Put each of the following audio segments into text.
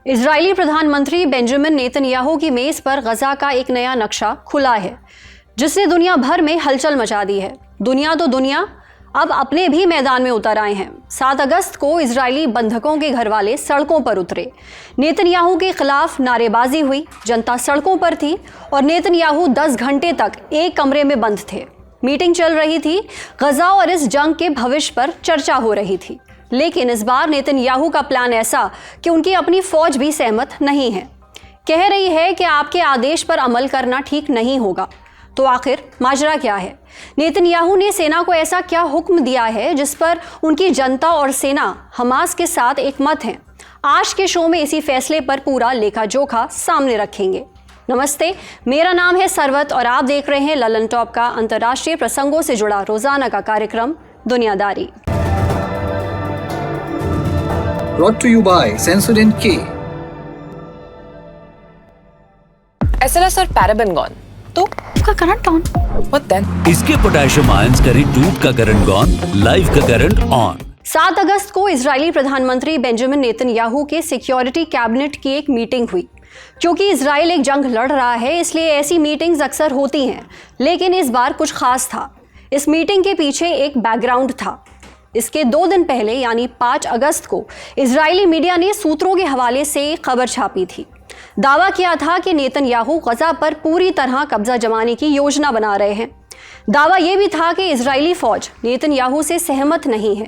Israeli प्रधानमंत्री Benjamin Netanyahu की मेज पर गजा का एक नया नक्शा खुला है, जिसने दुनिया भर में हलचल मचा दी है। दुनिया अब अपने भी मैदान में उतर आए हैं। 7 अगस्त को इजरायली बंधकों के घरवाले सड़कों पर उतरे। नेतन्याहू के खिलाफ नारेबाजी हुई, जनता सड़कों पर थी और नेतन्याहू 10 घंटे तक एक कमरे में बंद थे। मीटिंग चल रही थी, गजा और इस जंग के भविष्य पर चर्चा हो रही थी। लेकिन इस बार नेतन्याहू का प्लान ऐसा कि उनकी अपनी फौज भी सहमत नहीं है। कह रही है कि आपके आदेश पर अमल करना ठीक नहीं होगा। तो आखिर माजरा क्या है? नेतन्याहू ने सेना को ऐसा क्या हुक्म दिया है जिस पर उनकी जनता और सेना हमास के साथ एक मत है? आज के शो में इसी फैसले पर पूरा लेखा जोखा सामने रखेंगे। नमस्ते, मेरा नाम है सरवत और आप देख रहे हैं ललन टॉप का अंतर्राष्ट्रीय प्रसंगों से जुड़ा रोजाना का कार्यक्रम दुनियादारी। Brought to you by Sensodyne K. SLS और पैराबेन गॉन, तो का करंट ऑन। What then? इसके पोटेशियम आयंस करी ट्यूब का करंट गॉन, लाइव का करंट ऑन। 7 अगस्त को इजरायली प्रधानमंत्री बेंजामिन नेतन्याहू के सिक्योरिटी कैबिनेट की एक मीटिंग हुई। क्योंकि इजराइल एक जंग लड़ रहा है, इसलिए ऐसी मीटिंग्स अक्सर होती हैं, लेकिन इस बार कुछ खास था। इस मीटिंग के पीछे एक बैकग्राउंड था। इसके 2 दिन पहले यानी 5 अगस्त को इजरायली मीडिया ने सूत्रों के हवाले से खबर छापी थी। दावा किया था कि नेतन्याहू गजा पर पूरी तरह कब्जा जमाने की योजना बना रहे हैं। दावा यह भी था कि इजरायली फौज नेतन्याहू से सहमत नहीं है।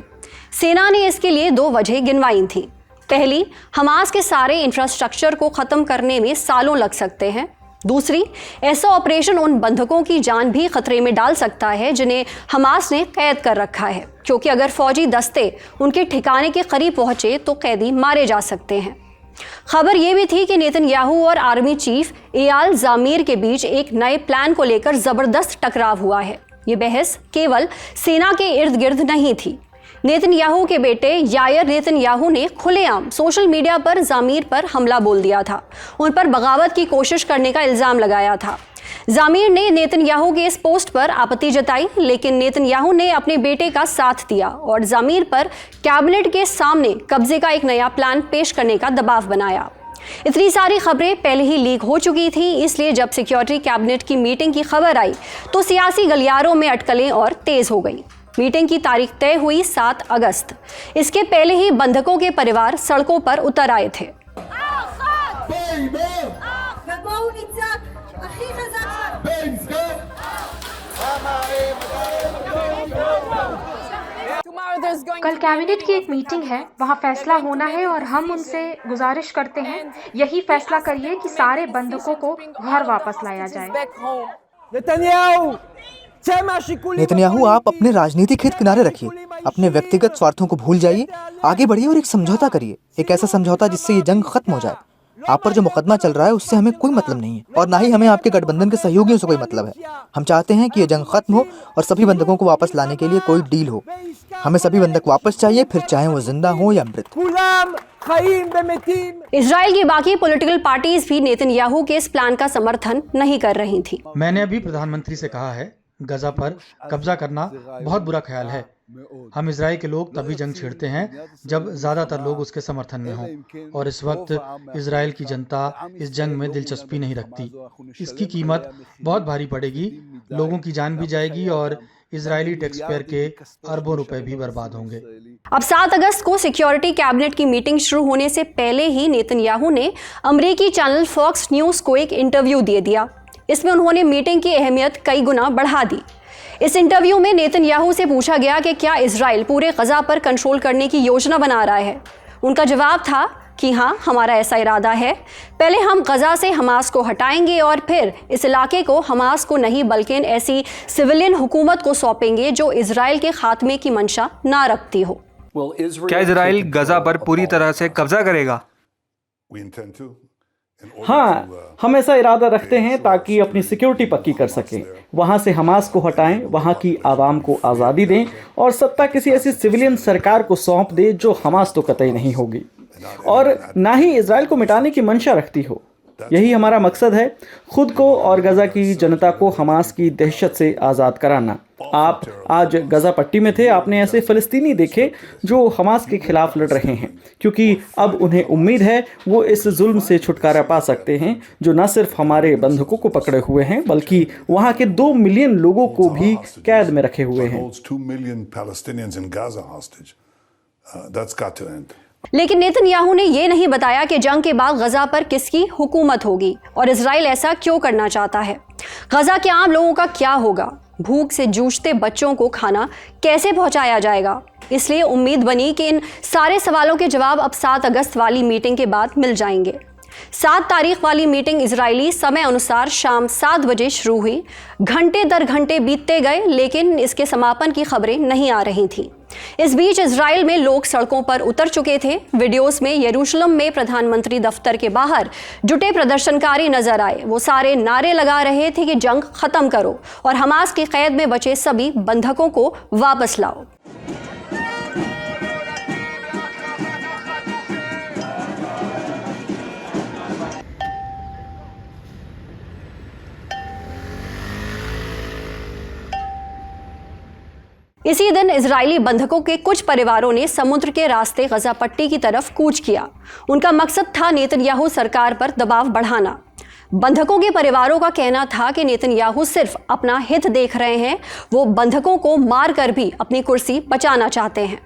सेना ने इसके लिए 2 वजह गिनवाई थी। पहली, हमास के सारे इंफ्रास्ट्रक्चर को खत्म करने में सालों लग सकते हैं। दूसरी, ऐसा ऑपरेशन उन बंधकों की जान भी खतरे में डाल सकता है जिन्हें हमास ने कैद कर रखा है, क्योंकि अगर फौजी दस्ते उनके ठिकाने के करीब पहुंचे तो कैदी मारे जा सकते हैं। खबर यह भी थी कि नेतन्याहू और आर्मी चीफ एयाल ज़ामीर के बीच एक नए प्लान को लेकर जबरदस्त टकराव हुआ है। ये बहस केवल सेना के इर्द गिर्द नहीं थी। नेतन्याहू के बेटे यायर नेतन्याहू ने खुलेआम सोशल मीडिया पर ज़ामीर पर हमला बोल दिया था। उन पर बगावत की कोशिश करने का इल्ज़ाम लगाया था। ज़ामीर ने नेतन्याहू के इस पोस्ट पर आपत्ति जताई, लेकिन नेतन्याहू ने अपने बेटे का साथ दिया और ज़ामीर पर कैबिनेट के सामने कब्जे का एक नया प्लान पेश करने का दबाव बनाया। इतनी सारी खबरें पहले ही लीक हो चुकी थी, इसलिए जब सिक्योरिटी कैबिनेट की मीटिंग की खबर आई तो सियासी गलियारों में अटकलें और तेज हो गई। मीटिंग की तारीख तय हुई 7 अगस्त। इसके पहले ही बंधकों के परिवार सड़कों पर उतर आए थे। कल कैबिनेट की एक मीटिंग है, वहाँ फैसला होना है और हम उनसे गुजारिश करते हैं यही फैसला करिए कि सारे बंधकों को घर वापस लाया जाए। नेतन्याहू, आप अपने राजनीतिक हित किनारे रखिए, अपने व्यक्तिगत स्वार्थों को भूल जाइए, आगे बढ़िए और एक समझौता करिए, एक ऐसा समझौता जिससे ये जंग खत्म हो जाए। आप पर जो मुकदमा चल रहा है उससे हमें कोई मतलब नहीं है और ना ही हमें आपके गठबंधन के सहयोगियों से कोई मतलब है। हम चाहते हैं कि ये जंग खत्म हो और सभी बंधकों को वापस लाने के लिए कोई डील हो। हमें सभी बंधक वापस चाहिए, फिर चाहे वो जिंदा हो या मृत। इजराइल की बाकी पॉलिटिकल पार्टीज भी नेतन्याहू के इस प्लान का समर्थन नहीं कर रही थी। मैंने अभी प्रधानमंत्री से कहा है, गजा पर कब्जा करना बहुत बुरा ख्याल है। हम इजराइल के लोग तभी जंग छेड़ते हैं जब ज्यादातर लोग उसके समर्थन में हों, और इस वक्त इजराइल की जनता इस जंग में दिलचस्पी नहीं रखती। इसकी कीमत बहुत भारी पड़ेगी, लोगों की जान भी जाएगी और इजरायली टैक्स पेयर के अरबों रुपए भी बर्बाद होंगे। अब 7 अगस्त को सिक्योरिटी कैबिनेट की मीटिंग शुरू होने से पहले ही नेतन्याहू ने अमेरिकी चैनल फॉक्स न्यूज को एक इंटरव्यू दे दिया। इसमें उन्होंने मीटिंग की अहमियत कई गुना बढ़ा दी। इस इंटरव्यू में नेतन्याहू से पूछा गया कि क्या इजराइल पूरे गजा पर कंट्रोल करने की योजना बना रहा है। उनका जवाब था कि हाँ, हमारा ऐसा इरादा है। पहले हम गजा से हमास को हटाएंगे और फिर इस इलाके को हमास को नहीं बल्कि ऐसी सिविलियन हुकूमत को सौंपेंगे जो इजराइल के खात्मे की मंशा ना रखती हो। क्या इजराइल गजा पर पूरी तरह से कब्जा करेगा? हाँ, हम ऐसा इरादा रखते हैं ताकि अपनी सिक्योरिटी पक्की कर सकें। वहाँ से हमास को हटाएं, वहाँ की आवाम को आज़ादी दें और सत्ता किसी ऐसी सिविलियन सरकार को सौंप दे जो हमास तो कतई नहीं होगी और ना ही इजराइल को मिटाने की मंशा रखती हो। यही हमारा मकसद है, खुद को और गजा की जनता को हमास की दहशत से आज़ाद कराना। आप आज गजा पट्टी में थे, आपने ऐसे फ़लस्तीनी देखे जो हमास के खिलाफ लड़ रहे हैं, क्योंकि अब उन्हें उम्मीद है वो इस जुल्म से छुटकारा पा सकते हैं जो न सिर्फ हमारे बंधकों को पकड़े हुए हैं बल्कि वहाँ के 2 मिलियन लोगों को भी कैद में रखे हुए हैं। लेकिन नेतन्याहू ने ये नहीं बताया कि जंग के बाद गजा पर किसकी हुकूमत होगी और इजराइल ऐसा क्यों करना चाहता है। गजा के आम लोगों का क्या होगा, भूख से जूझते बच्चों को खाना कैसे पहुंचाया जाएगा। इसलिए उम्मीद बनी कि इन सारे सवालों के जवाब अब 7 अगस्त वाली मीटिंग के बाद मिल जाएंगे। 7 तारीख वाली मीटिंग इजरायली समय अनुसार शाम 7 बजे शुरू हुई। घंटे दर घंटे बीतते गए लेकिन इसके समापन की खबरें नहीं आ रही थीं। इस बीच इजराइल में लोग सड़कों पर उतर चुके थे। वीडियोस में यरूशलेम में प्रधानमंत्री दफ्तर के बाहर जुटे प्रदर्शनकारी नजर आए। वो सारे नारे लगा रहे थे कि जंग खत्म करो और हमास की कैद में बचे सभी बंधकों को वापस लाओ। इसी दिन इजरायली बंधकों के कुछ परिवारों ने समुद्र के रास्ते गजा पट्टी की तरफ कूच किया। उनका मकसद था नेतन्याहू सरकार पर दबाव बढ़ाना। बंधकों के परिवारों का कहना था कि नेतन्याहू सिर्फ अपना हित देख रहे हैं, वो बंधकों को मार कर भी अपनी कुर्सी बचाना चाहते हैं।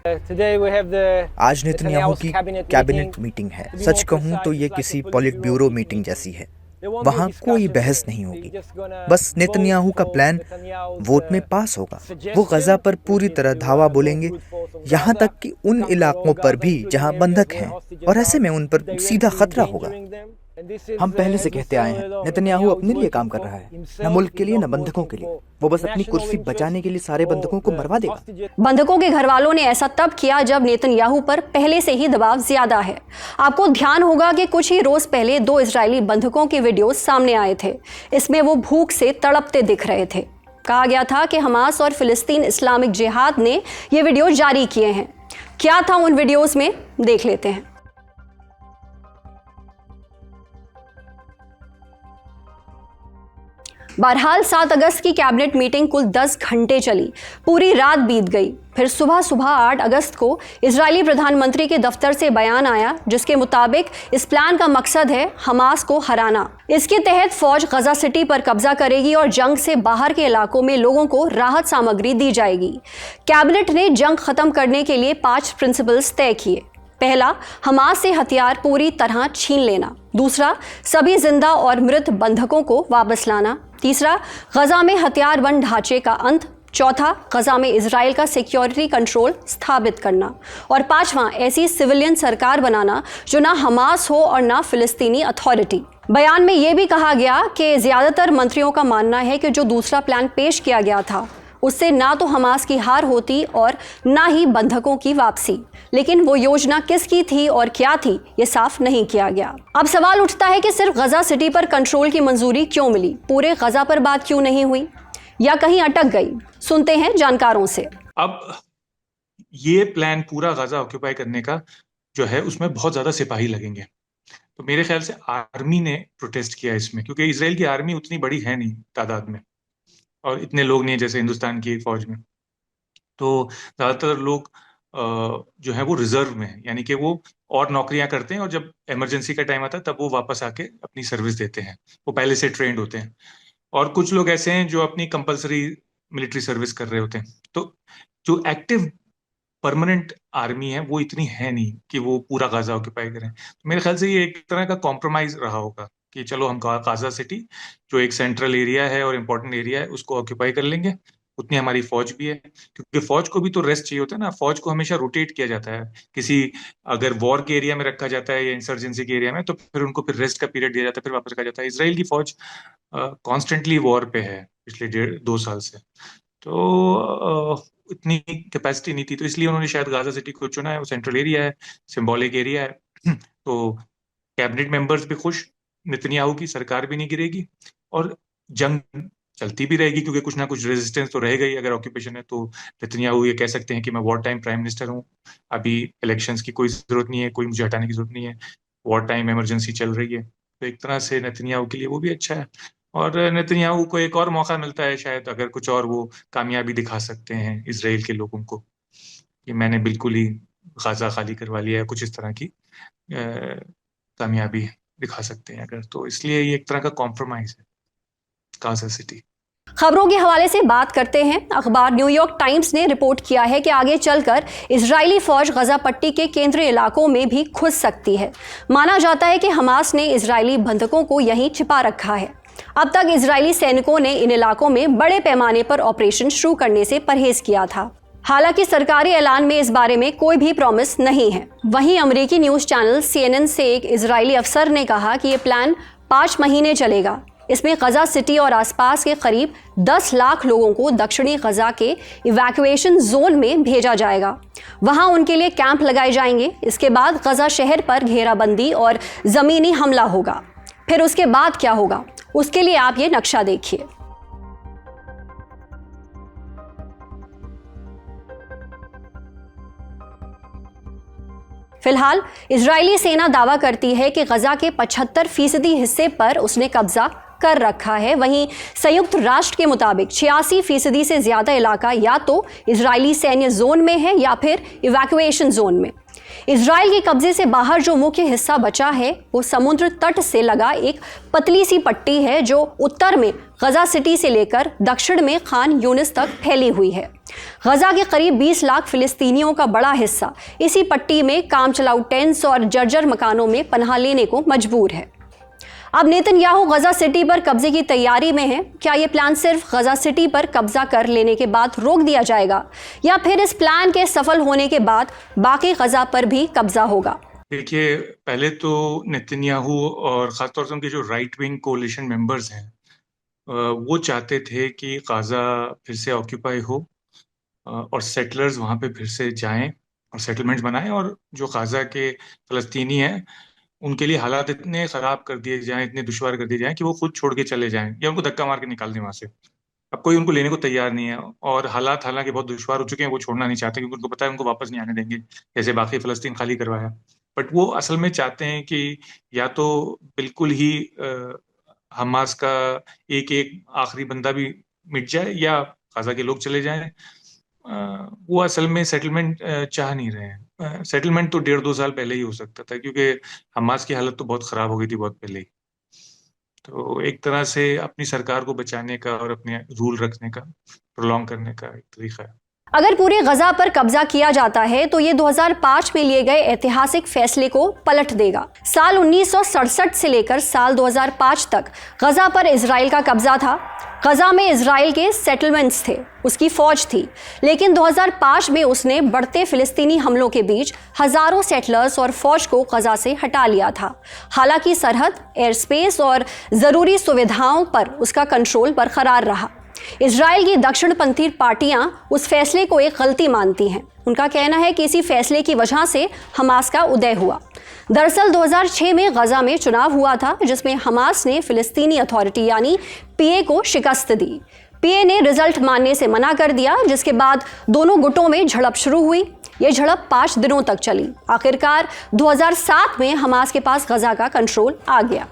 आज नेतन्याहू की कैबिनेट मीटिंग है। सच कहूं तो ये किसी पॉलिट ब्यूरो मीटिंग जैसी है। वहाँ कोई बहस नहीं होगी, बस नेतन्याहू का प्लान वोट में पास होगा। वो गजा पर पूरी तरह धावा बोलेंगे, यहाँ तक कि उन इलाकों पर भी जहाँ बंधक हैं, और ऐसे में उन पर सीधा खतरा होगा। हम पहले से कहते आए हैं, नेतन्याहू अपने लिए काम कर रहा है, न मुल्क के लिए न बंधकों के लिए। वो बस अपनी कुर्सी बचाने के लिए सारे बंधकों को मरवा देगा। बंधकों के घर वालों ने ऐसा तब किया जब नेतन्याहू पर पहले से ही दबाव ज्यादा है। आपको ध्यान होगा कि कुछ ही रोज पहले 2 इजरायली बंधकों के वीडियो सामने आए थे। इसमें वो भूख से तड़पते दिख रहे थे। कहा गया था कि हमास और फिलिस्तीन इस्लामिक जिहाद ने ये वीडियो जारी किए हैं। क्या था उन वीडियोस में, देख लेते हैं। बहरहाल 7 अगस्त की कैबिनेट मीटिंग कुल 10 घंटे चली। पूरी रात बीत गई। फिर सुबह 8 अगस्त को इजरायली प्रधानमंत्री के दफ्तर से बयान आया जिसके मुताबिक इस प्लान का मकसद है हमास को हराना। इसके तहत फौज गजा सिटी पर कब्जा करेगी और जंग से बाहर के इलाकों में लोगों को राहत सामग्री दी जाएगी। कैबिनेट ने जंग खत्म करने के लिए 5 प्रिंसिपल्स तय किए। पहला, हमास से हथियार पूरी तरह छीन लेना। दूसरा, सभी जिंदा और मृत बंधकों को वापस लाना। तीसरा, गजा में हथियारबंद ढांचे का अंत। चौथा, गजा में इजराइल का सिक्योरिटी कंट्रोल स्थापित करना। और 5वां, ऐसी सिविलियन सरकार बनाना जो ना हमास हो और ना फिलिस्तीनी अथॉरिटी। बयान में यह भी कहा गया कि ज्यादातर मंत्रियों का मानना है कि जो दूसरा प्लान पेश किया गया था उससे ना तो हमास की हार होती और ना ही बंधकों की वापसी। लेकिन वो योजना किसकी थी और क्या थी, ये साफ नहीं किया गया। अब सवाल उठता है कि सिर्फ गजा सिटी पर कंट्रोल की मंजूरी क्यों मिली, पूरे गजा पर बात क्यों नहीं हुई, या कहीं अटक गई। सुनते हैं जानकारों से। अब ये प्लान पूरा गजा ऑक्यूपाई करने का जो है उसमें बहुत ज्यादा सिपाही लगेंगे। तो मेरे ख्याल से आर्मी ने प्रोटेस्ट किया इसमें, क्योंकि इसराइल की आर्मी उतनी बड़ी है नहीं तादाद में और इतने लोग नहीं जैसे हिंदुस्तान की एक फौज में। तो ज्यादातर लोग जो है वो रिजर्व में है, यानी कि वो और नौकरियां करते हैं और जब इमरजेंसी का टाइम आता है तब वो वापस आके अपनी सर्विस देते हैं। वो पहले से ट्रेंड होते हैं। और कुछ लोग ऐसे हैं जो अपनी कंपलसरी मिलिट्री सर्विस कर रहे होते हैं। तो जो एक्टिव परमानेंट आर्मी है वो इतनी है नहीं कि वो पूरा गाजा ऑक्यूपाई करें। तो मेरे ख्याल से ये एक तरह का कॉम्प्रोमाइज रहा होगा कि चलो हम गाजा सिटी जो एक सेंट्रल एरिया है और इम्पोर्टेंट एरिया है उसको ऑक्यूपाई कर लेंगे, उतनी हमारी फौज भी है, क्योंकि फौज को भी तो रेस्ट चाहिए होता है ना। फौज को हमेशा रोटेट किया जाता है, किसी अगर वॉर के एरिया में रखा जाता है या इंसर्जेंसी के एरिया में तो फिर उनको फिर रेस्ट का पीरियड दिया जाता है, फिर वापस रखा जाता है। इसराइल की फौज कॉन्स्टेंटली वॉर पे है पिछले 1.5-2 साल से, तो इतनी कैपेसिटी नहीं थी, तो इसलिए उन्होंने शायद गाजा सिटी को चुना है। वो सेंट्रल एरिया है, सिंबॉलिक एरिया है। तो कैबिनेट मेंबर्स भी खुश, नेतन्याहू की सरकार भी नहीं गिरेगी और जंग चलती भी रहेगी, क्योंकि कुछ ना कुछ रेजिस्टेंस तो रहेगा ही। अगर ऑक्यूपेशन है तो नेतन्याहू ये कह सकते हैं कि मैं वॉर टाइम प्राइम मिनिस्टर हूँ, अभी इलेक्शंस की कोई जरूरत नहीं है, कोई मुझे हटाने की जरूरत नहीं है, वॉर टाइम इमरजेंसी चल रही है। तो एक तरह से नेतन्याहू के लिए वो भी अच्छा है, और नेतन्याहू को एक और मौका मिलता है शायद, अगर कुछ और वो कामयाबी दिखा सकते हैं इजराइल के लोगों को कि मैंने बिल्कुल ही गाजा खाली करवा लिया है, कुछ इस तरह की कामयाबी दिखा सकते हैं अगर, तो इसलिए ये एक तरह का कॉम्प्रोमाइज है गाजा सिटी। खबरों के हवाले से बात करते हैं। अखबार न्यूयॉर्क टाइम्स ने रिपोर्ट किया है कि आगे चलकर इजरायली फौज गजा पट्टी के केंद्रीय इलाकों में भी घुस सकती है। माना जाता है कि हमास ने इजरायली बंधकों को यहीं छिपा रखा है। अब तक इजरायली सैनिकों ने इन इलाकों में बड़े पैमाने पर ऑपरेशन शुरू करने से परहेज किया था। हालांकि सरकारी ऐलान में इस बारे में कोई भी प्रॉमिस नहीं है। वहीं अमेरिकी न्यूज चैनल CNN से एक इजरायली अफसर ने कहा कि यह प्लान 5 महीने चलेगा। इसमें गजा सिटी और आसपास के करीब 10 लाख लोगों को दक्षिणी गजा के इवैक्यूएशन जोन में भेजा जाएगा। वहां उनके लिए कैंप लगाए जाएंगे। इसके बाद गजा शहर पर घेराबंदी और जमीनी हमला होगा। फिर उसके बाद क्या होगा, उसके लिए आप ये नक्शा देखिए। फिलहाल इजरायली सेना दावा करती है कि गजा के 75% हिस्से पर उसने कब्जा कर रखा है। वहीं संयुक्त राष्ट्र के मुताबिक 86% से ज्यादा इलाका या तो इजरायली सैन्य जोन में है या फिर इवैक्यूएशन जोन में। इजराइल के कब्जे से बाहर जो मुख्य हिस्सा बचा है वो समुद्र तट से लगा एक पतली सी पट्टी है जो उत्तर में गजा सिटी से लेकर दक्षिण में खान यूनिस तक फैली हुई है। गजा के करीब 20 लाख फिलिस्तीनियों का बड़ा हिस्सा इसी पट्टी में काम चलाऊ टेंट्स और जर्जर मकानों में पनाह लेने को मजबूर है। अब नेतन्याहू गजा सिटी पर कब्जे की तैयारी में है। क्या ये प्लान सिर्फ गजा सिटी पर कब्जा कर लेने के बाद रोक दिया जाएगा या फिर इस प्लान के सफल होने के बाद बाकी गजा पर भी कब्जा होगा? देखिए, पहले तो नेतन्याहू और खासतौर से उनके जो राइट विंग कोalition मेंबर्स हैं वो चाहते थे कि गाजा फिर से ऑक्यूपाई हो और सेटलर्स वहाँ पे फिर से जाएं और सेटलमेंट्स बनाएं, और जो गाजा के फ़लस्तीनी हैं उनके लिए हालात इतने ख़राब कर दिए जाएं, इतने दुश्वार कर दिए जाएं कि वो खुद छोड़ के चले जाएं या उनको धक्का मार के निकाल दें वहाँ से। अब कोई उनको लेने को तैयार नहीं है और हालात हालांकि बहुत दुश्वार हो चुके हैं, वो छोड़ना नहीं चाहते क्योंकि उनको पता है उनको वापस नहीं आने देंगे, जैसे बाकी फ़लस्तीन खाली करवाया। बट वो असल में चाहते हैं कि या तो बिल्कुल ही हमास का एक एक आखिरी बंदा भी मिट जाए या गाजा के लोग चले जाएं। वो असल में सेटलमेंट चाह नहीं रहे हैं। सेटलमेंट तो 1.5-2 साल पहले ही हो सकता था क्योंकि हमास की हालत तो बहुत ख़राब हो गई थी बहुत पहले ही। तो एक तरह से अपनी सरकार को बचाने का और अपने रूल रखने का, प्रोलॉन्ग करने का एक तरीका है। अगर पूरे गजा पर कब्जा किया जाता है तो ये 2005 में लिए गए ऐतिहासिक फैसले को पलट देगा। साल 1967 से लेकर साल 2005 तक गजा पर इजराइल का कब्जा था। गजा में इजराइल के सेटलमेंट्स थे, उसकी फौज थी, लेकिन 2005 में उसने बढ़ते फिलिस्तीनी हमलों के बीच हजारों सेटलर्स और फौज को गजा से हटा लिया था। हालांकि सरहद, एयर स्पेस और ज़रूरी सुविधाओं पर उसका कंट्रोल बरकरार रहा। इजराइल की दक्षिणपंथी पार्टियां उस फैसले को एक गलती मानती हैं। उनका कहना है कि इसी फैसले की वजह से हमास का उदय हुआ। दरअसल 2006 में गजा में चुनाव हुआ था जिसमें हमास ने फिलिस्तीनी अथॉरिटी यानी PA को शिकस्त दी। PA ने रिजल्ट मानने से मना कर दिया, जिसके बाद दोनों गुटों में झड़प शुरू हुई। ये झड़प 5 दिनों तक चली। आखिरकार 2007 में हमास के पास गजा का कंट्रोल आ गया।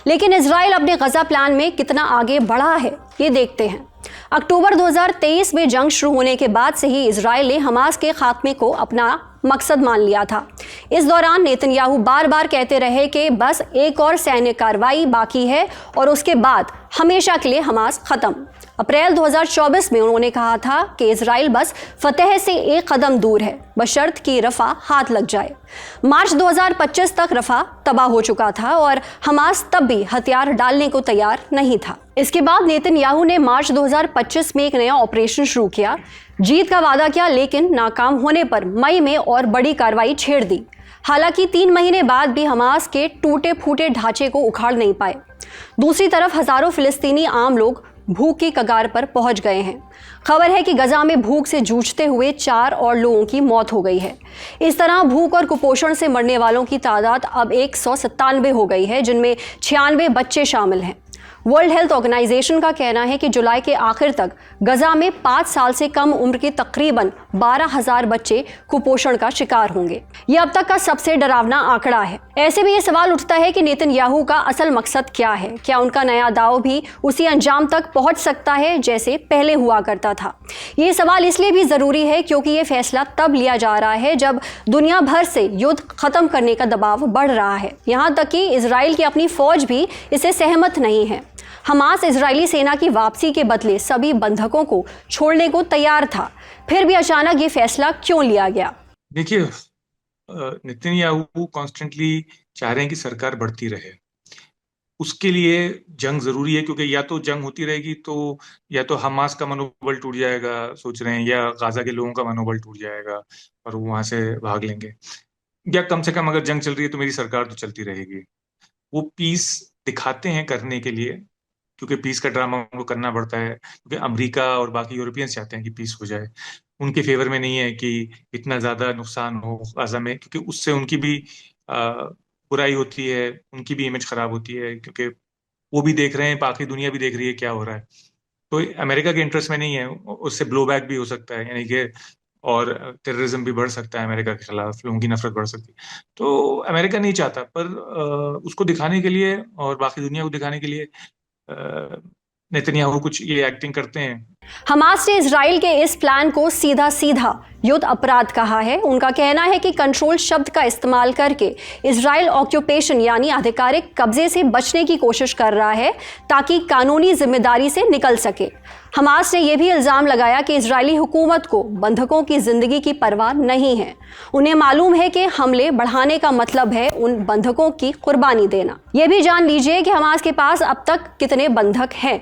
लेकिन इजराइल अपने गजा प्लान में कितना आगे बढ़ा है ये देखते हैं। अक्टूबर 2023 में जंग शुरू होने के बाद से ही इजराइल ने हमास के खात्मे को अपना मकसद मान लिया था। इस दौरान नेतन्याहू बार बार कहते रहे कि बस एक और सैन्य कार्रवाई बाकी है और उसके बाद हमेशा के लिए हमास खत्म। अप्रैल 2024 में उन्होंने कहा था कि इजराइल बस फतेह से एक कदम दूर है, बशर्त कि रफा हाथ लग जाए। मार्च 2025 तक रफा तबाह हो चुका था और हमास तब भी हथियार डालने को तैयार नहीं था। इसके बाद नेतन्याहू ने मार्च 2025 में एक नया ऑपरेशन शुरू किया, जीत का वादा किया, लेकिन नाकाम होने पर मई में और बड़ी कार्रवाई छेड़ दी। हालांकि 3 महीने बाद भी हमास के टूटे फूटे ढांचे को उखाड़ नहीं पाए। दूसरी तरफ हजारों फिलिस्तीनी आम लोग भूख की कगार पर पहुंच गए हैं। खबर है कि गजा में भूख से जूझते हुए 4 और लोगों की मौत हो गई है। इस तरह भूख और कुपोषण से मरने वालों की तादाद अब 197 हो गई है, जिनमें 96 बच्चे शामिल हैं। वर्ल्ड हेल्थ ऑर्गेनाइजेशन का कहना है कि जुलाई के आखिर तक गजा में 5 साल से कम उम्र के तकरीबन 12,000 बच्चे कुपोषण का शिकार होंगे। यह अब तक का सबसे डरावना आंकड़ा है। ऐसे में यह सवाल उठता है कि नेतन्याहू का असल मकसद क्या है? क्या उनका नया दाव भी उसी अंजाम तक पहुंच सकता है जैसे पहले हुआ करता था? ये सवाल इसलिए भी जरूरी है क्योंकि ये फैसला तब लिया जा रहा है जब दुनिया भर से युद्ध खत्म करने का दबाव बढ़ रहा है। यहाँ तक कि इजराइल की अपनी फौज भी इससे सहमत नहीं है। हमास इजरायली सेना की वापसी के बदले सभी बंधकों को छोड़ने को तैयार था, फिर भी अचानक ये फैसला क्यों लिया गया? देखिए, नेतन्याहू कॉन्स्टेंटली चाह रहे हैं कि सरकार बढ़ती रहे। उसके लिए जंग जरूरी है, क्योंकि या तो जंग होती रहेगी तो या तो हमास का मनोबल टूट जाएगा, सोच रहे हैं, या गाजा के लोगों का मनोबल टूट जाएगा और वो वहां से भाग लेंगे, या कम से कम अगर जंग चल रही है तो मेरी सरकार तो चलती रहेगी। वो पीस दिखाते हैं करने के लिए, क्योंकि पीस का ड्रामा उनको करना पड़ता है, क्योंकि अमेरिका और बाकी यूरोपियंस चाहते हैं कि पीस हो जाए। उनके फेवर में नहीं है कि इतना ज्यादा नुकसान हो गाजा में, क्योंकि उससे उनकी भी बुराई होती है, उनकी भी इमेज खराब होती है, क्योंकि वो भी देख रहे हैं, बाकी दुनिया भी देख रही है क्या हो रहा है। तो अमेरिका के इंटरेस्ट में नहीं है, उससे ब्लो बैक भी हो सकता है, यानी कि और टेररिज्म भी बढ़ सकता है, अमेरिका के खिलाफ लोगों की नफरत बढ़ सकती है। तो अमेरिका नहीं चाहता, पर उसको दिखाने के लिए और बाकी दुनिया को दिखाने के लिए नेतन्याहू कुछ ये एक्टिंग करते हैं। हमास ने इजराइल के इस प्लान को सीधा सीधा युद्ध अपराध कहा है। उनका कहना है कि कंट्रोल शब्द का इस्तेमाल करके इजराइल ऑक्यूपेशन यानी आधिकारिक कब्जे से बचने की कोशिश कर रहा है ताकि कानूनी जिम्मेदारी से निकल सके। हमास ने यह भी इल्जाम लगाया कि इजरायली हुकूमत को बंधकों की जिंदगी की परवाह नहीं है। उन्हें मालूम है कि हमले बढ़ाने का मतलब है उन बंधकों की कुर्बानी देना। यह भी जान लीजिए कि हमास के पास अब तक कितने बंधक हैं।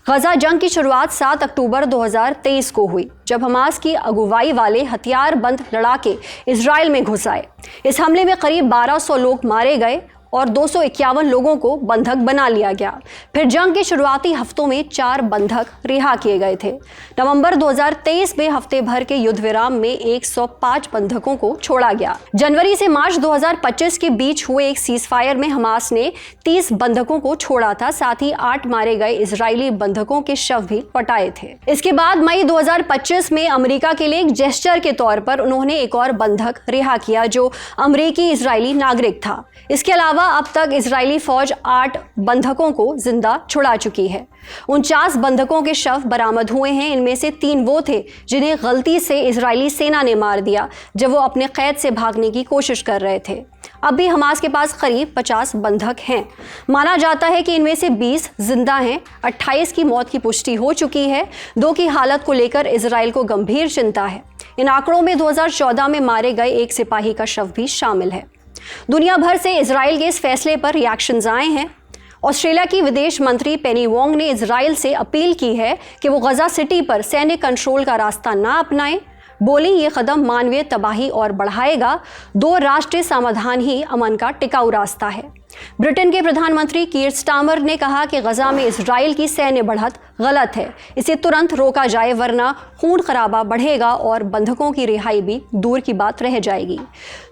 गजा जंग की शुरुआत 7 अक्टूबर 2023 को हुई, जब हमास की अगुवाई वाले हथियारबंद लड़ाके इजराइल में घुस आए। इस हमले में करीब 1200 लोग मारे गए और 251 लोगों को बंधक बना लिया गया। फिर जंग के शुरुआती हफ्तों में 4 बंधक रिहा किए गए थे। नवंबर 2023 में हफ्ते भर के युद्ध विराम में 105 बंधकों को छोड़ा गया। जनवरी से मार्च 2025 के बीच हुए एक सीजफायर में हमास ने 30 बंधकों को छोड़ा था, साथ ही 8 मारे गए इजरायली बंधकों के शव भी पटाए थे। इसके बाद मई 2025 में अमेरिका के लिए एक जेस्चर के तौर पर उन्होंने एक और बंधक रिहा किया जो अमेरिकी इजरायली नागरिक था। इसके अलावा अब तक इजरायली फौज 8 बंधकों को जिंदा छुड़ा चुकी है। 49 बंधकों के शव बरामद हुए हैं। इनमें से 3 वो थे जिन्हें गलती से इजरायली सेना ने मार दिया जब वो अपने कैद से भागने की कोशिश कर रहे थे। अब भी हमास के पास करीब 50 बंधक हैं। माना जाता है कि इनमें से 20 जिंदा हैं। 28 की मौत की पुष्टि हो चुकी है। 2 की हालत को लेकर इजराइल को गंभीर चिंता है। इन आंकड़ों में 2014 में मारे गए एक सिपाही का शव भी शामिल है। दुनिया भर से इजराइल के इस फैसले पर रिएक्शंस आए हैं। ऑस्ट्रेलिया की विदेश मंत्री पेनी वोंग ने इजराइल से अपील की है कि वो गजा सिटी पर सैन्य कंट्रोल का रास्ता ना अपनाएं। बोली ये कदम मानवीय तबाही और बढ़ाएगा। 2 राष्ट्रीय समाधान ही अमन का टिकाऊ रास्ता है। ब्रिटेन के प्रधानमंत्री कीर स्टार्मर ने कहा कि गजा में इजराइल की सैन्य बढ़त गलत है, इसे तुरंत रोका जाए वरना खून खराबा बढ़ेगा और बंधकों की रिहाई भी दूर की बात रह जाएगी।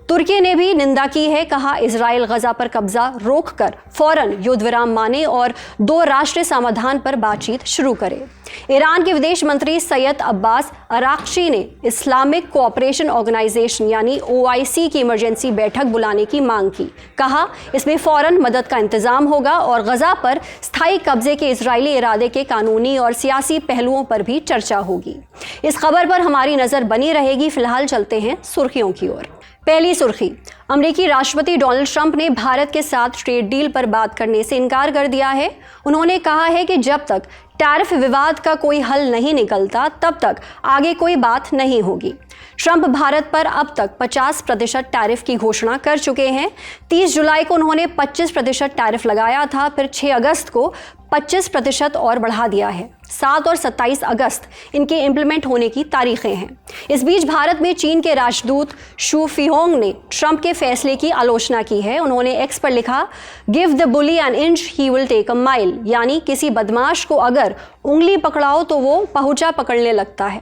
तुर्की ने भी निंदा की है। कहा इजराइल गजा पर कब्जा रोककर फौरन युद्ध विराम माने और 2 राष्ट्रीय समाधान पर बातचीत शुरू करे। ईरान के विदेश मंत्री सैयद अब्बास अराक्ची ने इस्लामिक कोऑपरेशन ऑर्गेनाइजेशन यानी OIC की इमरजेंसी बैठक बुलाने की मांग की। कहा इसमें फौरन मदद का इंतजाम होगा और गजा पर स्थायी कब्जे के इजरायली इरादे के कानूनी और सियासी पहलुओं पर भी चर्चा होगी। इस खबर पर हमारी नजर बनी रहेगी। फिलहाल चलते हैं सुर्खियों की ओर। पहली सुर्खी, अमेरिकी राष्ट्रपति डोनाल्ड ट्रंप ने भारत के साथ ट्रेड डील पर बात करने से इनकार कर दिया है। उन्होंने कहा है कि जब तक टैरिफ विवाद का कोई हल नहीं निकलता तब तक आगे कोई बात नहीं होगी। ट्रंप भारत पर अब तक 50% टैरिफ की घोषणा कर चुके हैं। 30 जुलाई को उन्होंने 25% टैरिफ लगाया था, फिर 6 अगस्त को 25% और बढ़ा दिया है। 7 और 27 अगस्त इनके इम्प्लीमेंट होने की तारीखें हैं। इस बीच भारत में चीन के राजदूत शू फिहोंग ने ट्रंप के फैसले की आलोचना की है। उन्होंने एक्स पर लिखा, give the bully an inch he will take a mile, यानी किसी बदमाश को अगर उंगली पकड़ाओ तो वो पहुंचा पकड़ने लगता है।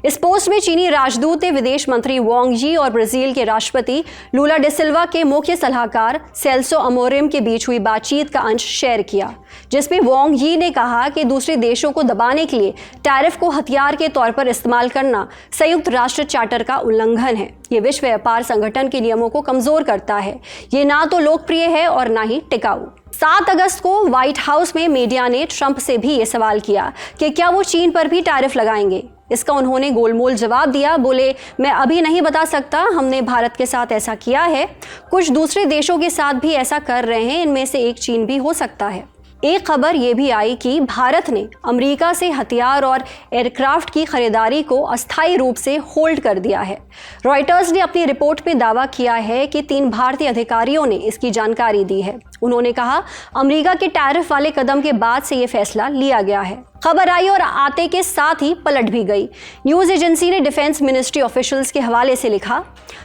इस पोस्ट में चीनी राजदूत ने विदेश मंत्री वांग यी और ब्राजील के राष्ट्रपति लूला डे सिल्वा के मुख्य सलाहकार सेल्सो अमोरिम के बीच हुई बातचीत का अंश शेयर किया, जिसमें वांग यी ने कहा कि दूसरे देशों को दबाने के लिए टैरिफ को हथियार के तौर पर इस्तेमाल करना संयुक्त राष्ट्र चार्टर का उल्लंघन है। ये विश्व व्यापार संगठन के नियमों को कमजोर करता है। ये ना तो लोकप्रिय है और ना ही टिकाऊ। 7 अगस्त को व्हाइट हाउस में मीडिया ने ट्रंप से भी ये सवाल किया कि क्या वो चीन पर भी टैरिफ लगाएंगे। इसका उन्होंने गोलमोल जवाब दिया। बोले, मैं अभी नहीं बता सकता, हमने भारत के साथ ऐसा किया है, कुछ दूसरे देशों के साथ भी ऐसा कर रहे हैं, इनमें से एक चीन भी हो सकता है। एक खबर यह भी आई कि भारत ने अमेरिका से हथियार और एयरक्राफ्ट की खरीदारी को अस्थायी रूप से होल्ड कर दिया है। रॉयटर्स ने अपनी रिपोर्ट में दावा किया है कि 3 भारतीय अधिकारियों ने इसकी जानकारी दी है। उन्होंने कहा, अमेरिका के टैरिफ वाले कदम के बाद से ये फैसला लिया गया है। खबर आई और आते के साथ ही पलट भी गई। न्यूज एजेंसी ने डिफेंस मिनिस्ट्री ऑफिशियल्स के हवाले से लिखा,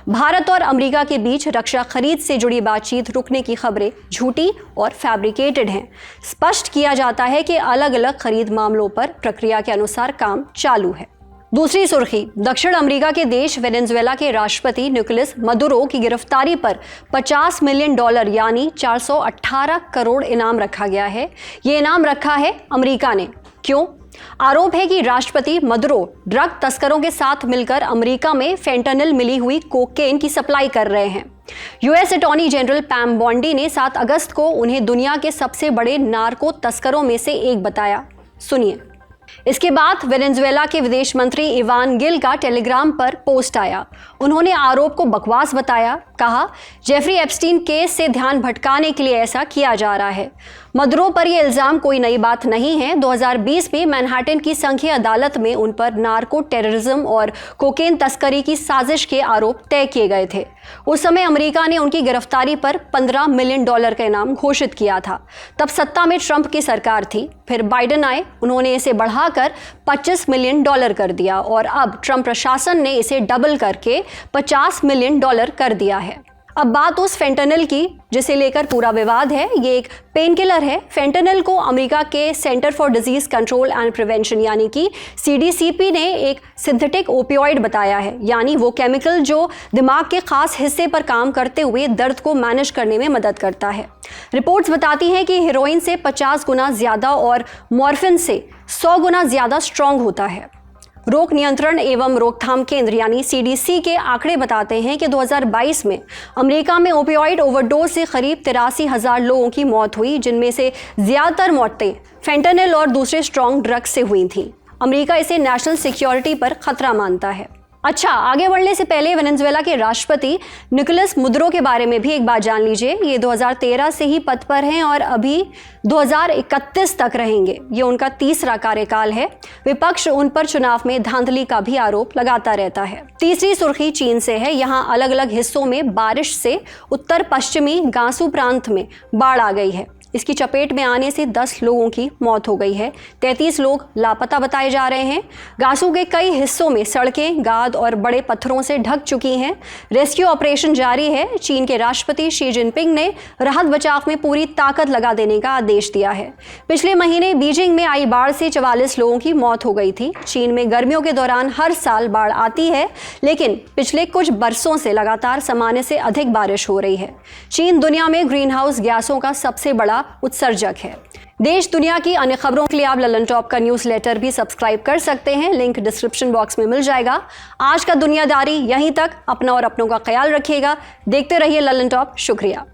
भारत और अमेरिका के बीच रक्षा खरीद से जुड़ी बातचीत रुकने की खबरें झूठी और फैब्रिकेटेड हैं। स्पष्ट किया जाता है कि अलग अलग खरीद मामलों पर प्रक्रिया के अनुसार काम चालू है। दूसरी सुर्खी, दक्षिण अमेरिका के देश वेनेजुएला के राष्ट्रपति निकोलस मदुरो की गिरफ्तारी पर $50 मिलियन यानी 418 करोड़ इनाम रखा गया है। ये इनाम रखा है अमेरिका ने। क्यों? आरोप है कि राष्ट्रपति मदुरो ड्रग तस्करों के साथ मिलकर अमेरिका में फेंटानिल मिली हुई कोकेन की सप्लाई कर रहे हैं। यूएस अटॉर्नी जनरल पैम बॉन्डी ने 7 अगस्त को उन्हें दुनिया के सबसे बड़े नार्को तस्करों में से एक बताया। सुनिए। इसके बाद वेनेजुएला के विदेश मंत्री इवान गिल का टेलीग्राम पर पोस्ट आया। उन्होंने आरोप को बकवास बताया। कहा, जेफरी एप्स्टीन केस से ध्यान भटकाने के लिए ऐसा किया जा रहा है। मदुरो पर यह इल्जाम कोई नई बात नहीं है। 2020 में मैनहट्टन की संघीय अदालत में उन पर नार्को टेररिज्म और कोकेन तस्करी की साजिश के आरोप तय किए गए थे। उस समय अमेरिका ने उनकी गिरफ्तारी पर $15 मिलियन का इनाम घोषित किया था। तब सत्ता में ट्रंप की सरकार थी। फिर बाइडेन आए, उन्होंने इसे बढ़ाकर $25 मिलियन कर दिया और अब ट्रंप प्रशासन ने इसे डबल करके $50 मिलियन कर दिया है। अब बात उस फेंटानिल की जिसे लेकर पूरा विवाद है। ये एक पेन किलर है। फेंटानिल को अमेरिका के centre for disease control and prevention यानी कि CDCP ने एक सिंथेटिक ओपियोइड बताया है, यानी वो केमिकल जो दिमाग के खास हिस्से पर काम करते हुए दर्द को मैनेज करने में मदद करता है। रिपोर्ट्स बताती हैं कि हेरोइन से 50 गुना ज्यादा और मॉर्फिन से 100 गुना ज्यादा स्ट्रॉन्ग होता है। रोग नियंत्रण एवं रोकथाम केंद्र यानी CDC के आंकड़े बताते हैं कि 2022 में अमेरिका में ओपियोइड ओवरडोज से करीब 83,000 लोगों की मौत हुई, जिनमें से ज्यादातर मौतें फेंटानिल और दूसरे स्ट्रॉन्ग ड्रग्स से हुई थीं। अमेरिका इसे नेशनल सिक्योरिटी पर खतरा मानता है। अच्छा, आगे बढ़ने से पहले वेनेजुएला के राष्ट्रपति निकोलस मदुरो के बारे में भी एक बात जान लीजिए। ये 2013 से ही पद पर हैं और अभी 2031 तक रहेंगे। ये उनका 3रा कार्यकाल है। विपक्ष उन पर चुनाव में धांधली का भी आरोप लगाता रहता है। तीसरी सुर्खी चीन से है। यहाँ अलग अलग हिस्सों में बारिश से उत्तर पश्चिमी गांसू प्रांत में बाढ़ आ गई है। इसकी चपेट में आने से 10 लोगों की मौत हो गई है। 33 लोग लापता बताए जा रहे हैं। गांसू के कई हिस्सों में सड़कें गाद और बड़े पत्थरों से ढक चुकी हैं। रेस्क्यू ऑपरेशन जारी है। चीन के राष्ट्रपति शी जिनपिंग ने राहत बचाव में पूरी ताकत लगा देने का आदेश दिया है। पिछले महीने बीजिंग में आई बाढ़ से 44 लोगों की मौत हो गई थी। चीन में गर्मियों के दौरान हर साल बाढ़ आती है, लेकिन पिछले कुछ बरसों से लगातार सामान्य से अधिक बारिश हो रही है। चीन दुनिया में ग्रीन हाउस गैसों का सबसे बड़ा उत्सर्जक है। देश दुनिया की अन्य खबरों के लिए आप ललन टॉप का न्यूज़लेटर भी सब्सक्राइब कर सकते हैं। लिंक डिस्क्रिप्शन बॉक्स में मिल जाएगा। आज का दुनियादारी यहीं तक। अपना और अपनों का ख्याल रखिएगा। देखते रहिए ललन टॉप। शुक्रिया।